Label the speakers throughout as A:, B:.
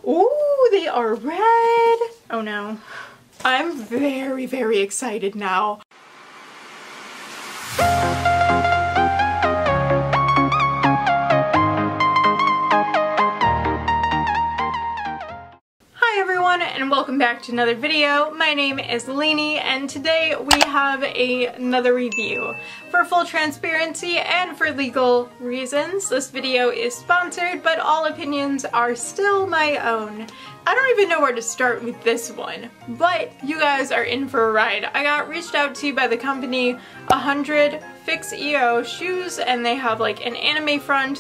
A: Ooh, they are red. Oh no. I'm very, very excited now. And welcome back to another video. My name is Lainey and today we have another review. For full transparency and for legal reasons, this video is sponsored, but all opinions are still my own. I don't even know where to start with this one, but you guys are in for a ride. I got reached out to by the company 100FIXEO shoes, and they have like an anime front.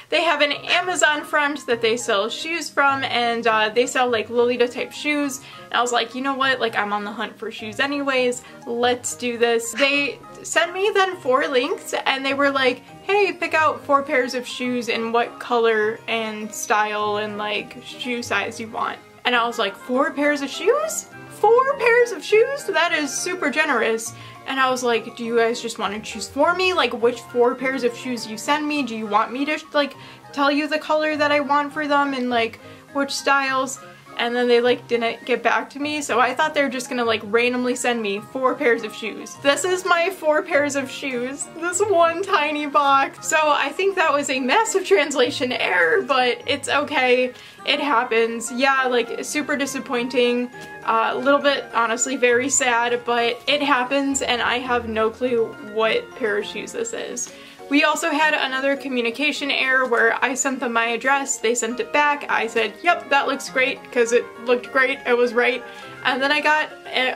A: They have an Amazon front that they sell shoes from, and they sell like Lolita type shoes. And I was like, you know what, like I'm on the hunt for shoes anyways, let's do this. They sent me then 4 links and they were like, hey, pick out 4 pairs of shoes in what color and style and like shoe size you want. And I was like, 4 pairs of shoes? 4 pairs of shoes? That is super generous. And I was like, do you guys just want to choose for me? Like which 4 pairs of shoes you send me? Do you want me to like tell you the color that I want for them and like which styles? And then they like didn't get back to me, so I thought they were just gonna like randomly send me 4 pairs of shoes. This is my 4 pairs of shoes. This one tiny box. So I think that was a massive translation error, but it's okay. It happens. Yeah, like super disappointing. A little bit honestly very sad, but it happens and I have no clue what pair of shoes this is. We also had another communication error where I sent them my address, they sent it back, I said, yep, that looks great, because it looked great, it was right. And then I got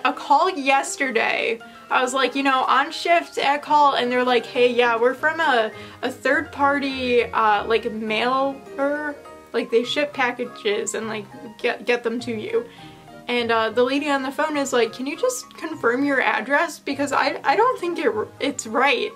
A: a call yesterday. I was like, you know, on shift at call, and they're like, hey, yeah, we're from a third party, like mailer, like they ship packages and like get them to you. And the lady on the phone is like, can you just confirm your address? Because I don't think it's right.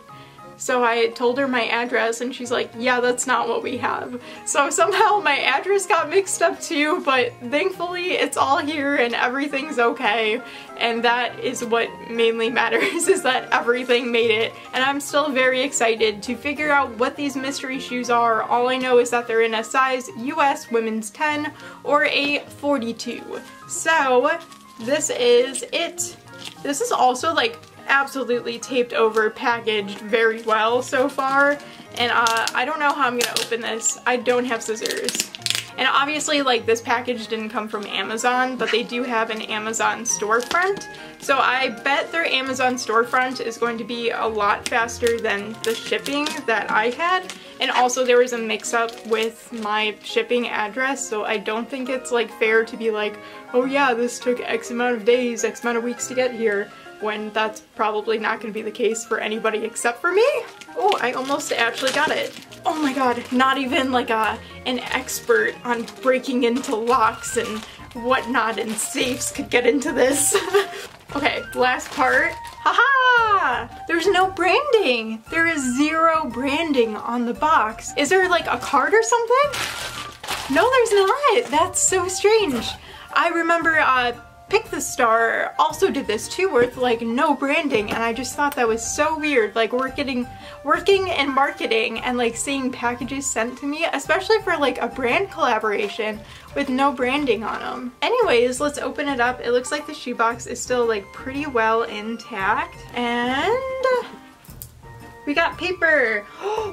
A: So I told her my address and she's like, yeah, that's not what we have. So somehow my address got mixed up too, but thankfully it's all here and everything's okay. And that is what mainly matters, is that everything made it. And I'm still very excited to figure out what these mystery shoes are. All I know is that they're in a size US women's 10 or a 42. So this is it. This is also like absolutely taped over, packaged very well so far, and I don't know how I'm gonna open this. I don't have scissors. And obviously like this package didn't come from Amazon, but they do have an Amazon storefront, so I bet their Amazon storefront is going to be a lot faster than the shipping that I had. And also there was a mix-up with my shipping address, so I don't think it's like fair to be like, oh yeah, this took X amount of days, X amount of weeks to get here, when that's probably not going to be the case for anybody except for me. Oh, I almost actually got it. Oh my god, not even like an expert on breaking into locks and whatnot and safes could get into this. Okay, last part. Haha! There's no branding! There is 0 branding on the box. Is there like a card or something? No, there's not! That's so strange. I remember Pick the Star also did this too, with like no branding, and I just thought that was so weird, like working in marketing and like seeing packages sent to me, especially for like a brand collaboration with no branding on them. Anyways, let's open it up. It looks like the shoebox is still like pretty well intact, and we got paper.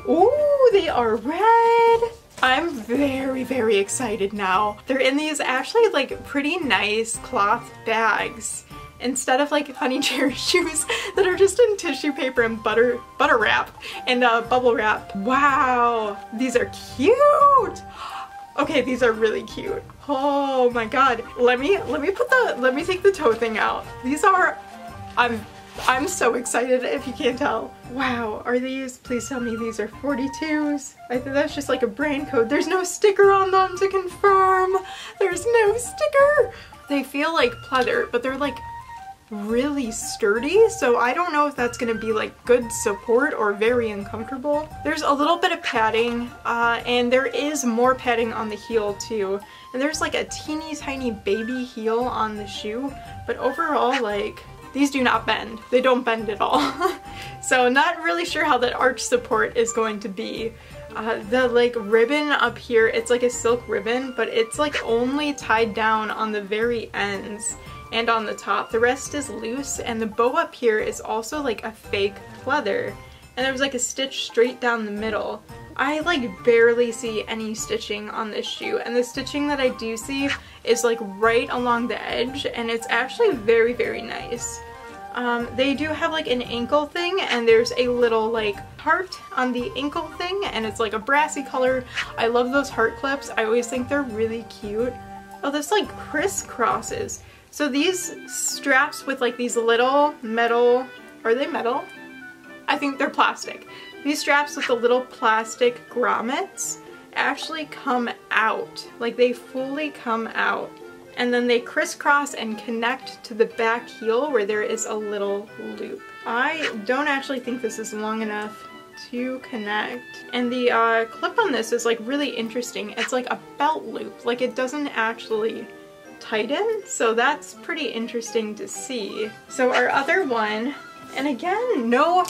A: Ooh, they are red. I'm very, very excited now. They're in these actually like pretty nice cloth bags instead of like honey cherry shoes that are just in tissue paper and butter wrap and bubble wrap. Wow, these are cute. Okay, these are really cute. Oh my god. Let me take the toe thing out. These are, I'm so excited if you can't tell. Wow, are these, please tell me these are 42s. I think that's just like a brand code. There's no sticker on them to confirm. There's no sticker. They feel like pleather, but they're like really sturdy, so I don't know if that's gonna be like good support or very uncomfortable. There's a little bit of padding, and there is more padding on the heel too. And there's like a teeny tiny baby heel on the shoe, but overall like these do not bend. They don't bend at all. So not really sure how that arch support is going to be. The like ribbon up here, it's like a silk ribbon, but it's like only tied down on the very ends and on the top. The rest is loose, and the bow up here is also like a fake pleather, and there's like a stitch straight down the middle. I like barely see any stitching on this shoe, and the stitching that I do see is like right along the edge, and it's actually very, very nice. They do have like an ankle thing, and there's a little like heart on the ankle thing, and it's like a brassy color. I love those heart clips. I always think they're really cute. Oh, this like crisscrosses. So these straps with like these little metal, are they metal? I think they're plastic. These straps with the little plastic grommets actually come out. Like they fully come out. And then they crisscross and connect to the back heel where there is a little loop. I don't actually think this is long enough to connect. And the clip on this is like really interesting. It's like a belt loop. Like it doesn't actually tighten, so that's pretty interesting to see. So our other one, and again, no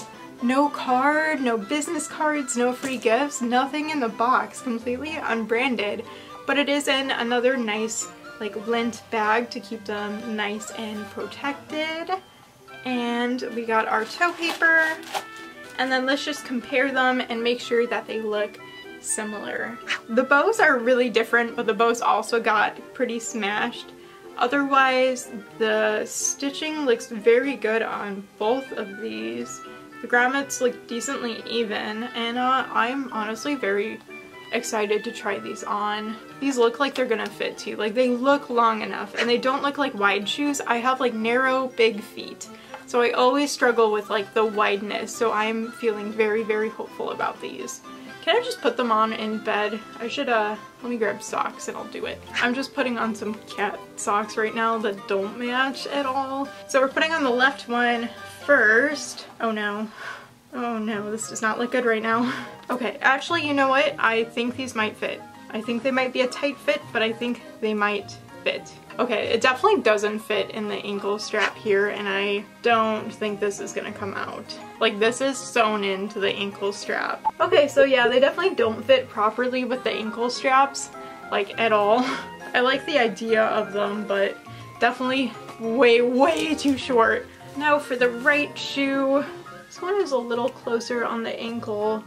A: card, no business cards, no free gifts, nothing in the box, completely unbranded, but it is in another nice like lint bag to keep them nice and protected. And we got our toe paper, and then let's just compare them and make sure that they look similar. The bows are really different, but the bows also got pretty smashed. Otherwise, the stitching looks very good on both of these. The grommets look decently even, and I'm honestly very excited to try these on. These look like they're gonna fit too. Like they look long enough, and they don't look like wide shoes. I have like narrow, big feet, so I always struggle with like the wideness, so I'm feeling very, very hopeful about these. Can I just put them on in bed? I should, let me grab socks and I'll do it. I'm just putting on some cat socks right now that don't match at all. So we're putting on the left one first. Oh no. Oh no, this does not look good right now. Okay, actually, you know what? I think these might fit. I think they might be a tight fit, but I think they might fit. Okay, it definitely doesn't fit in the ankle strap here, and I don't think this is gonna come out. Like, this is sewn into the ankle strap. Okay, so yeah, they definitely don't fit properly with the ankle straps, like, at all. I like the idea of them, but definitely way, way too short. Now for the right shoe. This one is a little closer on the ankle,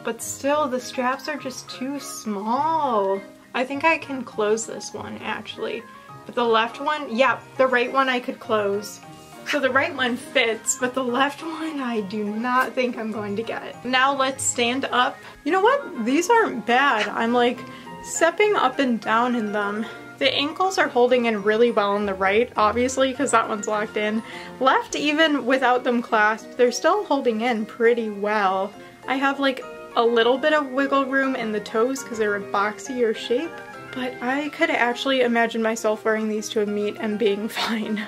A: but still the straps are just too small. I think I can close this one actually. But the left one, yeah, the right one I could close. So the right one fits, but the left one I do not think I'm going to get. Now let's stand up. You know what? These aren't bad. I'm like stepping up and down in them. The ankles are holding in really well on the right, obviously, because that one's locked in. Left, even without them clasped, they're still holding in pretty well. I have like a little bit of wiggle room in the toes because they're a boxier shape, but I could actually imagine myself wearing these to a meet and being fine,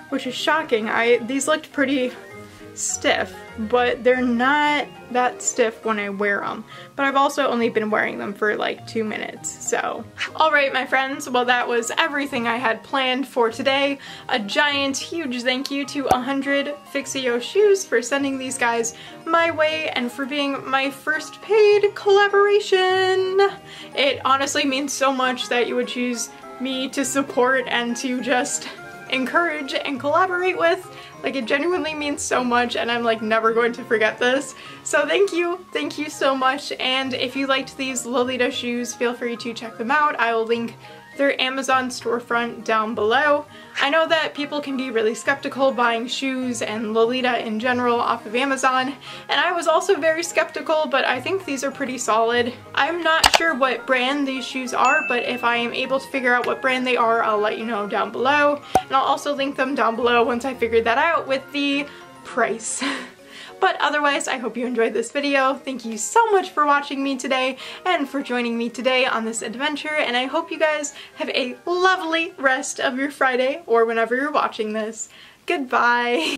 A: which is shocking. These looked pretty stiff, but they're not that stiff when I wear them. But I've also only been wearing them for like 2 minutes, so. Alright my friends, well that was everything I had planned for today. A giant, huge thank you to 100FIXEO Shoes for sending these guys my way and for being my first paid collaboration. It honestly means so much that you would choose me to support and to just encourage and collaborate with. Like, it genuinely means so much, and I'm like never going to forget this. So thank you so much. And if you liked these Lolita shoes, feel free to check them out. I will link their Amazon storefront down below. I know that people can be really skeptical buying shoes and Lolita in general off of Amazon, and I was also very skeptical, but I think these are pretty solid. I'm not sure what brand these shoes are, but if I am able to figure out what brand they are, I'll let you know down below, and I'll also link them down below once I figure that out with the price. But otherwise, I hope you enjoyed this video. Thank you so much for watching me today and for joining me today on this adventure, and I hope you guys have a lovely rest of your Friday or whenever you're watching this. Goodbye!